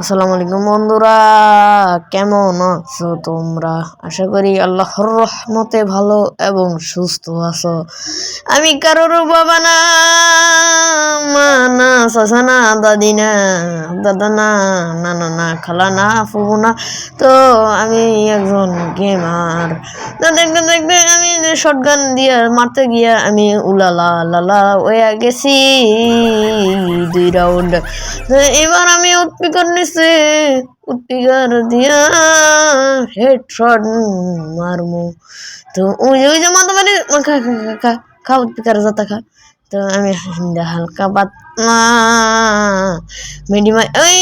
আসসালামু আলাইকুম বন্ধুরা, কেমন আছো তোমরা? আশা করি আল্লাহর রহমতে ভালো এবং সুস্থ আছো। আমি কারোর বাবা না, মা না, চাচা না, দাদি না, দাদা না, নানা না, খালা না, ফুফু না। তো আমি একজন গেমার। তো দেখতে দেখতে আমি শটগান দিয়ে মারতে গিয়া আমি উলালা লালা হয়ে গেছি 2 রাউন্ড। এবার আমি উৎপিকার নিছি, উৎপিকার দিয়া হেডশট মারমু। তো ওই যে মাথা মারি খা খা খা খা উৎপিকার যাতা খা। তো আমি হালকা পাতলা মেডিমাই ওই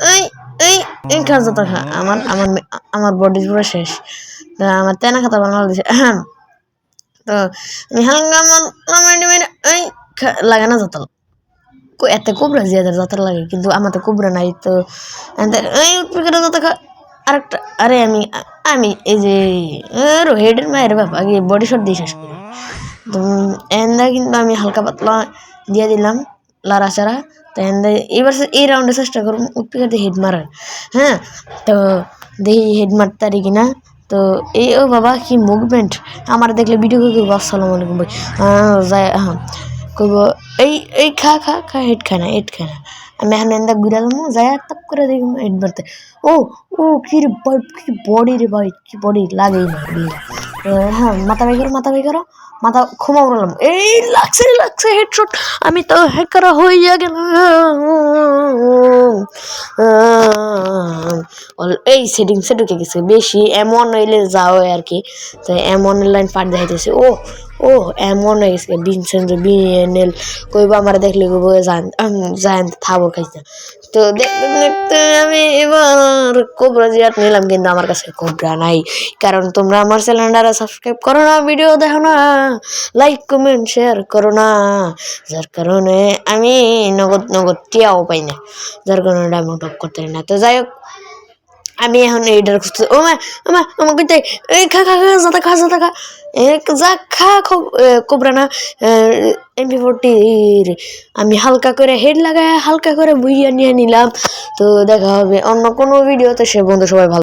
ওই এই এই খা যাতা খা। আমার আমার আমার বডি পুরো শেষ। তো আমার তেনা খাতা বানানো দিছে। তো আমি হালকা মেডিমাই ওই লাগানো যাতা এতে কোবরা জিয়াদের যাত্রা লাগে, কিন্তু আমার তো কোবরা নাই। তো এই উৎপিকাটা যাতে আরেকটা আরে আমি আমি এই যে হেডের মায়ের ব্যাপার আগে বডি শট দিয়ে শেষ করি। তো এন্দা কিন্তু আমি হালকা পাতলা দিয়ে দিলাম লাড়াচাড়া। তো এন্দা এবার এই রাউন্ডে চেষ্টা করুন উৎপিকার দিয়ে হেড মারার। হ্যাঁ, তো দেখি হেড মারতে পারি কিনা। তো এই ও বাবা কি মুভমেন্ট! আমার দেখলে ভিডিও করে দেবো। আসসালামু আলাইকুম ভাই যায় কইব এই এই খা খা খা হেড খায় না আমি এখন এন্দা ঘুরে যাবো যায় তাপ করে দেখি হেড মারতে। ও ও কি রে ভাই, কি বডি রে ভাই, কি বডি লাগেই না। হ্যাঁ, মাথা বাই করো মাথা ক্ষমা করলাম। এই লাগছে হেডশট। আমি তো হ্যাকার হইয়া গেলাম। এই সেটিংকে গেছে বেশি এমন হইলে যাও আর কি। তো এমন লাইন পাঠ দেখাইতেছে। ও এমন হয়ে গেছে ভিনসেন্ট বিএনএল কইব আমার দেখলে কইব জান থাবর খাইছে। তো দেখতে দেখতে আমি এবার কোবরা জিয়াট নিলাম, কিন্তু আমার কাছে কোবরা নাই। কারণ তোমরা আমার চ্যানেলটা সাবস্ক্রাইব করো না, ভিডিও দেখো না, লাইক কমেন্ট শেয়ার করো না, যার কারণে আমি নগদ টিয়াও পাই না, যার কারণে ডায়মন্ড টপ করতে পারি না। তো যাই হোক, আমি এখন এইটার খুঁজতে আমাকে এই খা যাতা খা যা খা কোবরা না MP40 আমি হালকা করে হেড লাগায় হালকা করে বুইয়া নিয়ে নিলাম। তো দেখা হবে অন্য কোনো ভিডিওতে। সে বন্ধু সবাই ভালো।